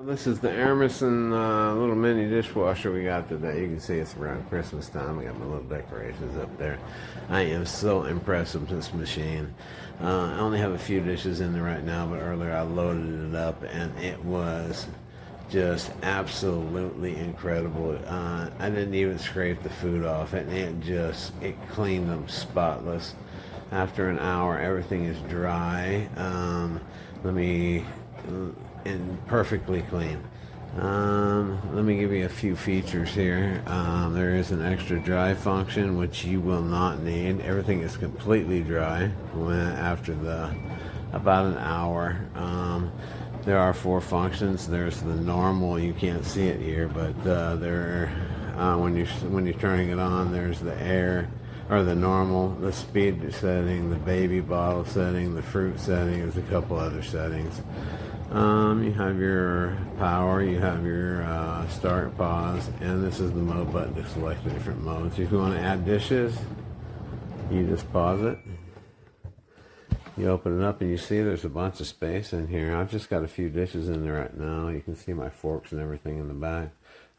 This is the AIRMSEN little mini dishwasher we got today. You can see it's around Christmas time. I got my little decorations up there. I am so impressed with this machine. I only have a few dishes in there right now, but earlier I loaded it up and it was just absolutely incredible. I didn't even scrape the food off and it cleaned them spotless. After an hour, everything is dry. And perfectly clean. Let me give you a few features here. There is an extra dry function, which you will not need. Everything is completely dry after about an hour. There are 4 functions. There's the normal. You can't see it here, but when you're turning it on, there's the air, or the normal, the speed setting, the baby bottle setting, the fruit setting. There's a couple other settings. You have your power, you have your start, pause, and this is the mode button to select the different modes. If you want to add dishes, you just pause it. You open it up and you see there's a bunch of space in here. I've just got a few dishes in there right now. You can see my forks and everything in the back.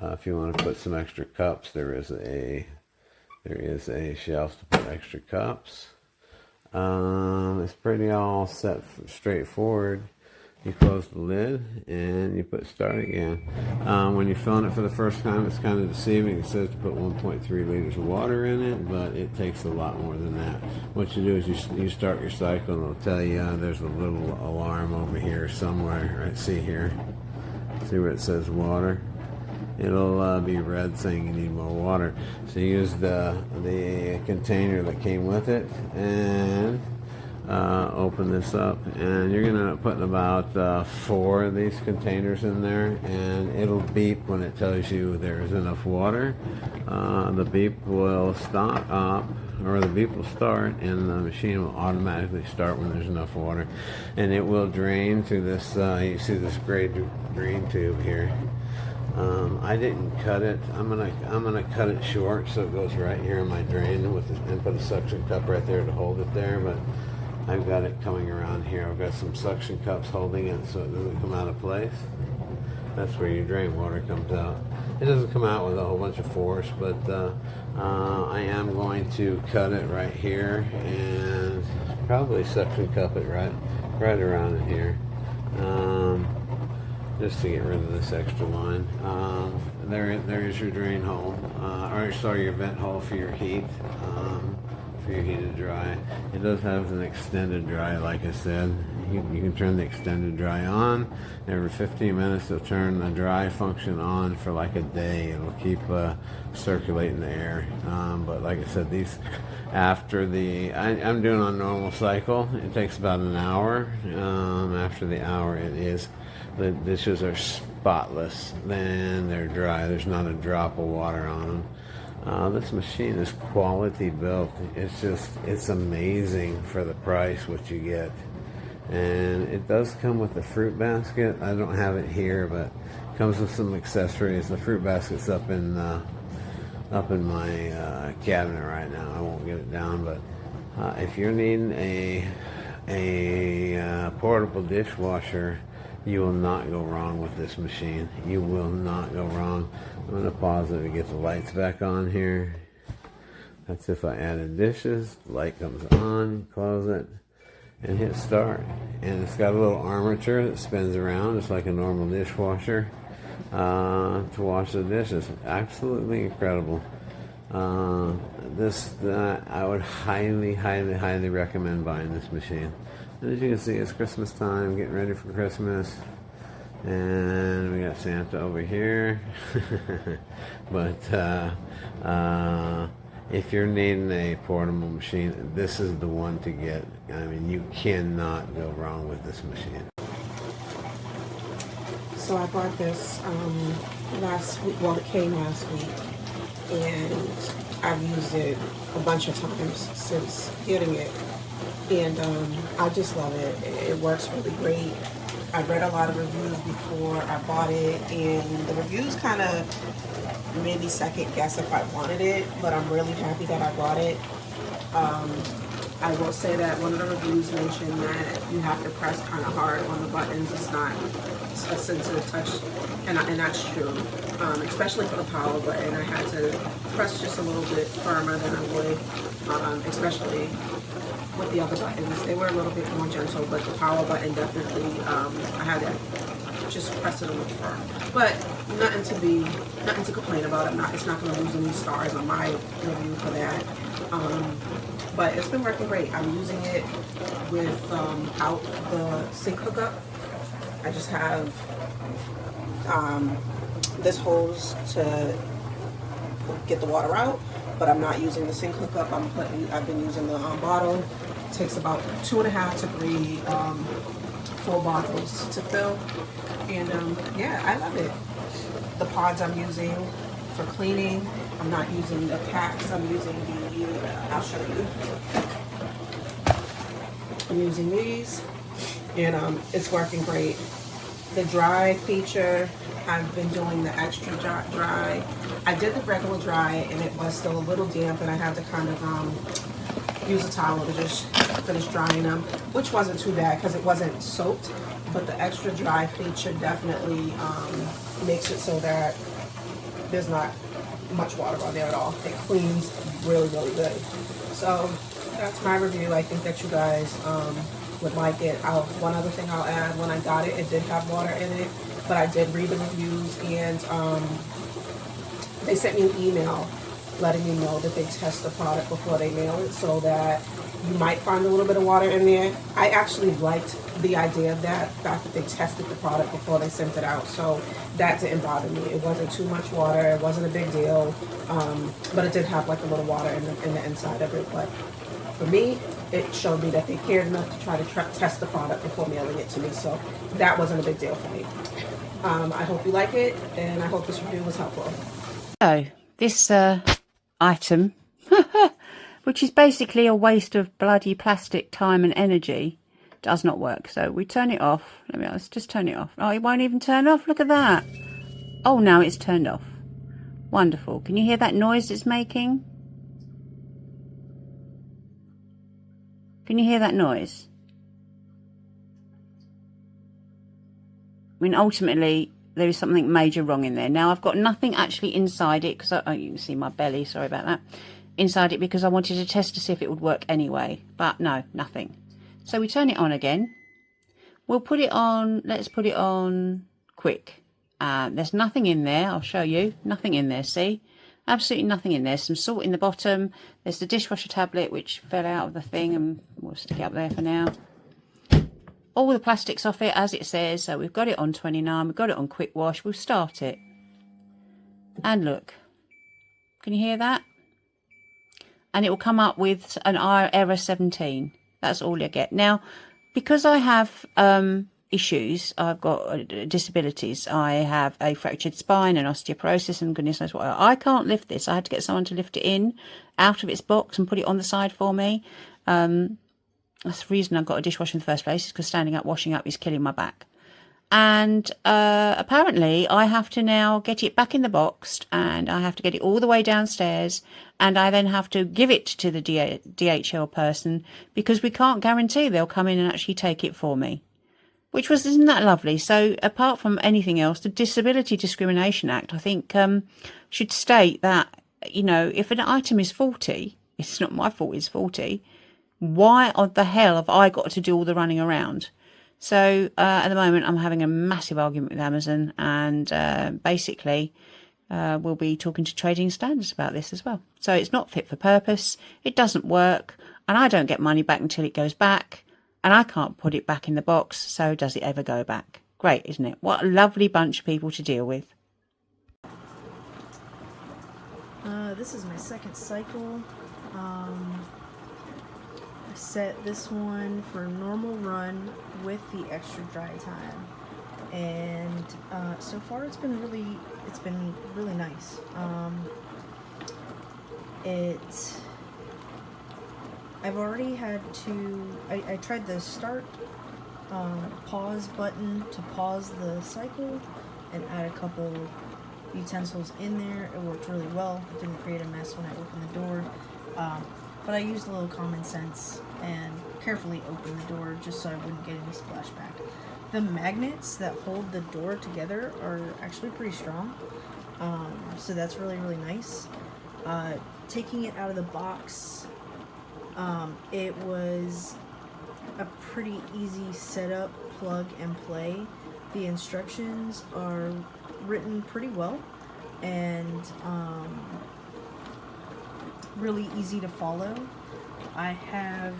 If you want to put some extra cups, there is a shelf to put extra cups. It's pretty all set straightforward. You close the lid and you put start again. When you're filling it for the first time, it's kind of deceiving. It says to put 1.3 liters of water in it, but it takes a lot more than that. What you do is you start your cycle and it'll tell you there's a little alarm over here somewhere. Right, see here? See where it says water? It'll be red saying you need more water. So you use the container that came with it and open this up, and you're gonna put about 4 of these containers in there, and it'll beep when it tells you there's enough water. The beep will stop, or the beep will start, and the machine will automatically start when there's enough water, and it will drain through this. You see this green tube here. I didn't cut it. I'm gonna cut it short so it goes right here in my drain and put a suction cup right there to hold it there, but I've got it coming around here. I've got some suction cups holding it so it doesn't come out of place. That's where your drain water comes out. It doesn't come out with a whole bunch of force, but I am going to cut it right here and probably suction cup it right around in here, just to get rid of this extra line. There is your drain hole, or sorry, your vent hole for your heat. For your heated dry. It does have an extended dry, like I said. You can turn the extended dry on. Every 15 minutes it'll turn the dry function on for like a day. It'll keep circulating the air. But like I said, these after I'm doing on normal cycle. It takes about an hour. After the hour, the dishes are spotless. Then they're dry. There's not a drop of water on them. This machine is quality built. It's amazing for the price what you get. And it does come with a fruit basket. I don't have it here, but it comes with some accessories. The fruit basket's up in my cabinet right now. I won't get it down, but if you're needing a portable dishwasher, you will not go wrong with this machine. You will not go wrong. I'm going to pause it to get the lights back on here. That's if I added dishes. The light comes on, close it, and hit start. And it's got a little armature that spins around. It's like a normal dishwasher to wash the dishes. Absolutely incredible. I would highly recommend buying this machine. As you can see, it's Christmas time, getting ready for Christmas, and we got Santa over here. But if you're needing a portable machine, this is the one to get. I mean, you cannot go wrong with this machine. So I bought this last week. Well, it came last week, and I've used it a bunch of times since getting it. And I just love it. It works really great. I read a lot of reviews before I bought it, and the reviews kind of made me second guess if I wanted it, but I'm really happy that I bought it. I will say that one of the reviews mentioned that you have to press kind of hard on the buttons. It's not a sensitive touch, and that's true, especially for the power button. I had to press just a little bit firmer than I would, especially with the other buttons. They were a little bit more gentle, but the power button definitely, I had to just press it a little firm. But nothing to complain about. It's not going to lose any stars on my review for that. But it's been working great. I'm using it without the sink hookup. I just have this hose to get the water out, but I'm not using the sink hookup. I've been using the bottle. It takes about 2.5 to 3 full bottles to fill, and yeah, I love it. The pods I'm using for cleaning, I'm not using the packs. I'm using I'll show you. I'm using these, and it's working great. The dry feature, I've been doing the extra dry. I did the regular dry, and it was still a little damp, and I had to kind of use a towel to just finish drying them, which wasn't too bad because it wasn't soaked. But the extra dry feature definitely makes it so that there's not much water on there at all. It cleans really, really good. So that's my review. I think that you guys would like it. One other thing I'll add, when I got it, it did have water in it, but I did read the reviews, and they sent me an email letting me know that they test the product before they mail it, so that you might find a little bit of water in there. I actually liked the idea of that, the fact that they tested the product before they sent it out, so that didn't bother me. It wasn't too much water, it wasn't a big deal, but it did have like a little water in the inside of it. But for me, it showed me that they cared enough to try to test the product before mailing it to me, so that wasn't a big deal for me. I hope you like it, and I hope this review was helpful. So, this item, which is basically a waste of bloody plastic time and energy, does not work. So we turn it off. Let's just turn it off. Oh, it won't even turn off. Look at that. Oh, now it's turned off. Wonderful. Can you hear that noise it's making? Can you hear that noise? I mean, ultimately, there is something major wrong in there. Now, I've got nothing actually inside it, because oh, you can see my belly, sorry about that. Inside it, because I wanted to test to see if it would work anyway. But no, nothing. So we turn it on again. We'll put it on, let's put it on quick. There's nothing in there, I'll show you. Nothing in there, see? Absolutely nothing in there. Some salt in the bottom. There's the dishwasher tablet, which fell out of the thing, and we'll stick it up there for now. All the plastics off it, as it says. So we've got it on 29, we've got it on quick wash. We'll start it. And look. Can you hear that? And it will come up with an error 17. That's all you get. Now, because I have issues, I've got disabilities. I have a fractured spine and osteoporosis, and goodness knows what. I can't lift this. I had to get someone to lift it in out of its box and put it on the side for me. That's the reason I got a dishwasher in the first place, is because standing up, washing up is killing my back. And apparently I have to now get it back in the box, and I have to get it all the way downstairs, and I then have to give it to the DHL person, because we can't guarantee they'll come in and actually take it for me. Isn't that lovely? So apart from anything else, the Disability Discrimination Act, I think, should state that, you know, if an item is faulty, it's not my fault it's faulty, why the hell have I got to do all the running around? So at the moment, I'm having a massive argument with Amazon, and basically we'll be talking to trading standards about this as well. So it's not fit for purpose, it doesn't work, and I don't get money back until it goes back, and I can't put it back in the box, so does it ever go back? Great, isn't it? What a lovely bunch of people to deal with. This is my second cycle. I set this one for normal run with the extra dry time, and so far it's been really nice. I've already had to, I tried the start pause button to pause the cycle and add a couple utensils in there. It worked really well. It didn't create a mess when I opened the door. But I used a little common sense and carefully open the door just so I wouldn't get any splashback. The magnets that hold the door together are actually pretty strong, so that's really, really nice. Taking it out of the box, it was a pretty easy setup, plug and play. The instructions are written pretty well and really easy to follow. I have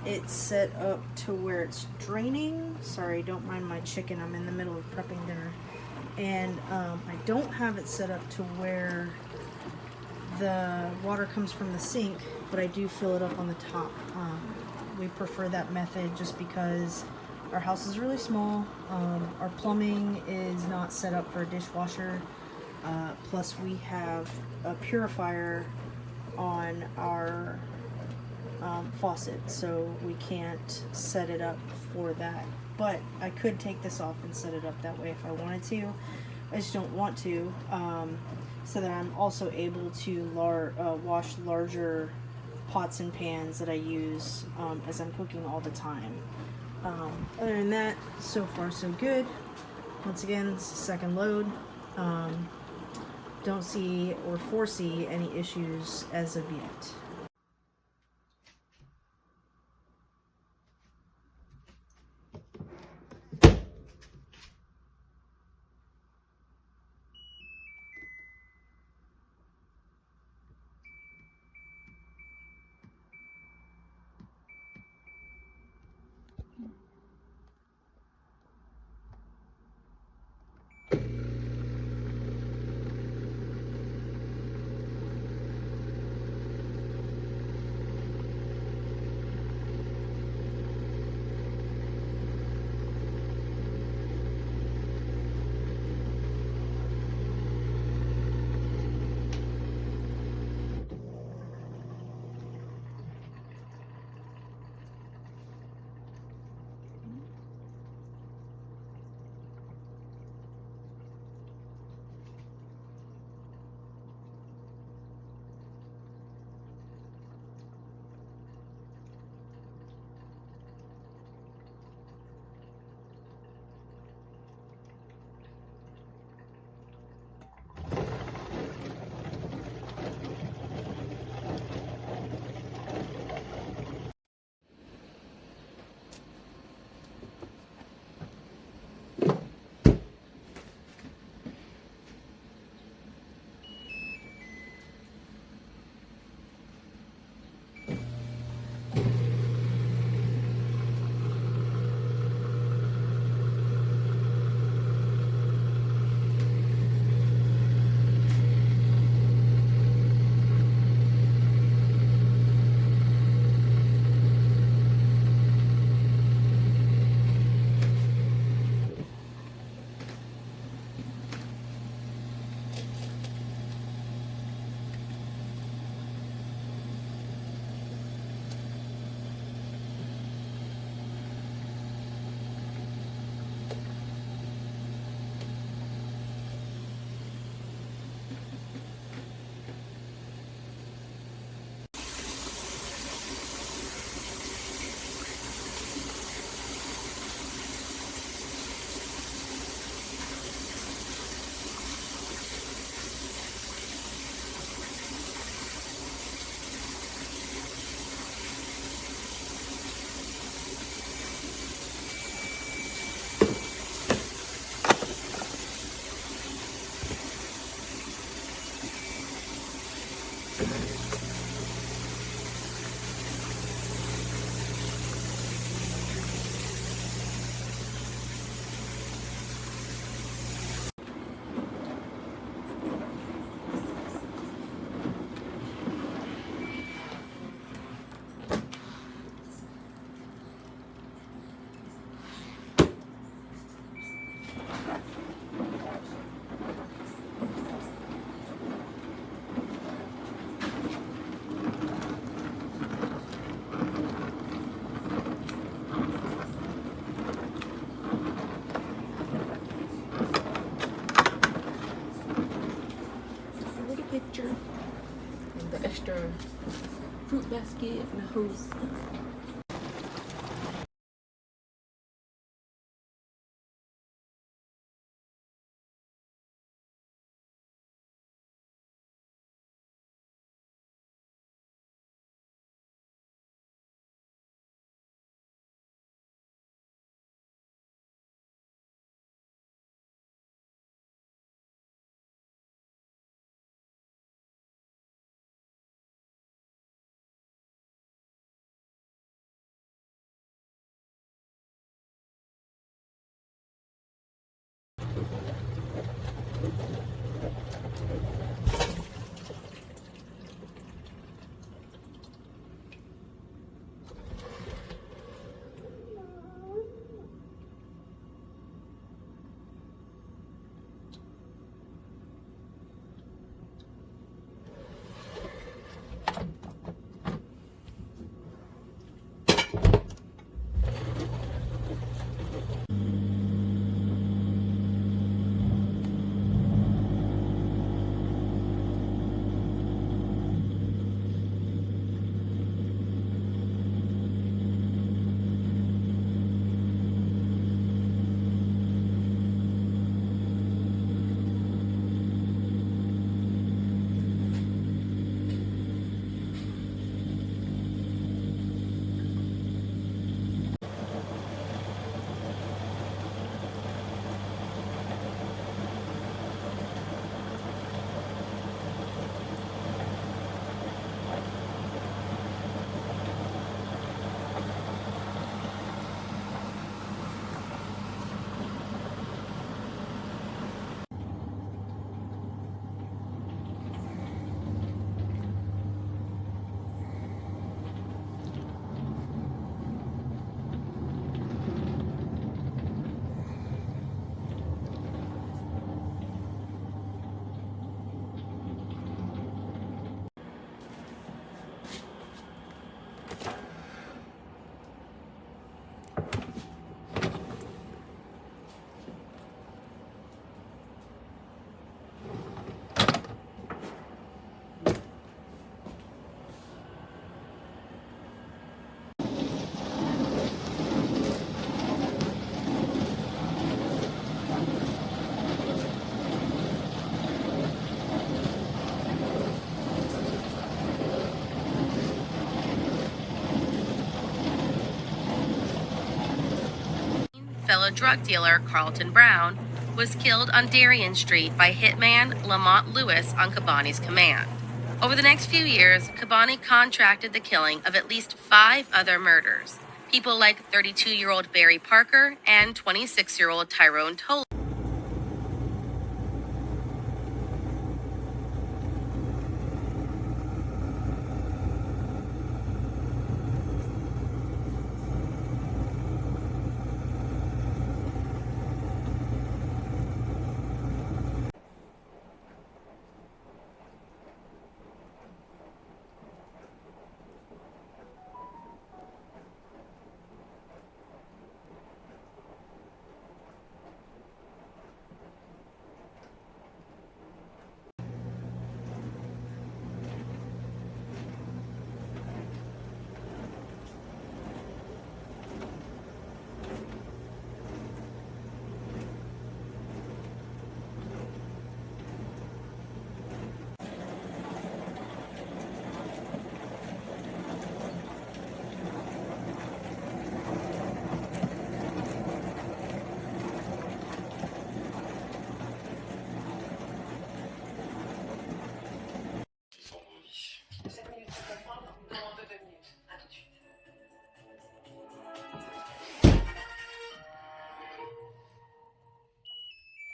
it set up to where it's draining. Sorry, don't mind my chicken. I'm in the middle of prepping dinner. And I don't have it set up to where the water comes from the sink, but I do fill it up on the top. We prefer that method just because our house is really small. Our plumbing is not set up for a dishwasher. Plus we have a purifier on our faucet, so we can't set it up for that. But I could take this off and set it up that way if I wanted to. I just don't want to, so that I'm also able to wash larger pots and pans that I use as I'm cooking all the time. Other than that, so far so good. Once again, it's the second load. Don't see or foresee any issues as of yet. Picture and the extra fruit basket and a hose. Fellow drug dealer Carlton Brown was killed on Darien Street by hitman Lamont Lewis on Kabani's command. Over the next few years, Kabani contracted the killing of at least 5 other murders. People like 32-year-old Barry Parker and 26-year-old Tyrone Tolan.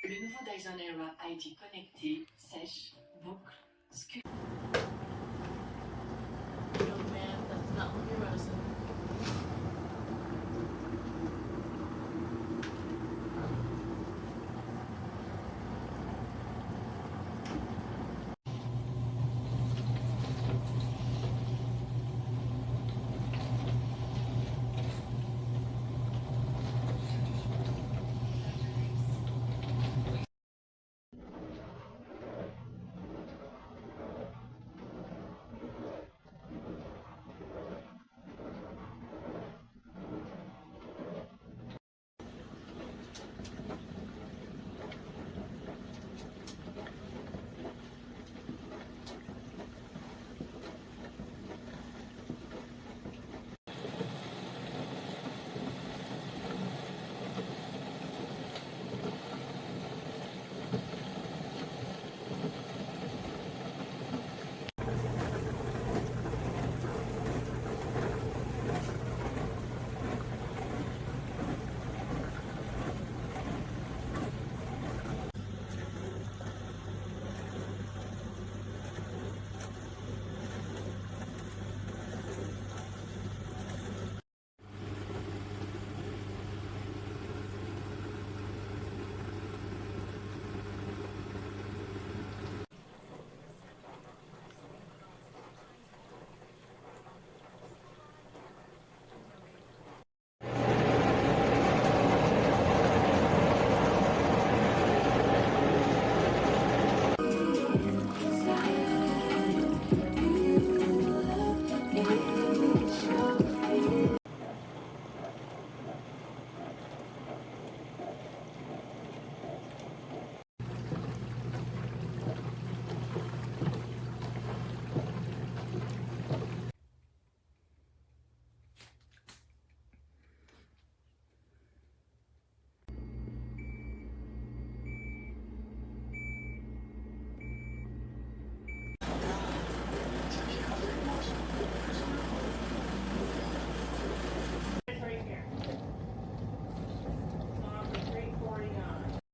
Le nouveau Dyson Airwrap ID connecté, sèche, boucle, Young man, that's not what you're asking.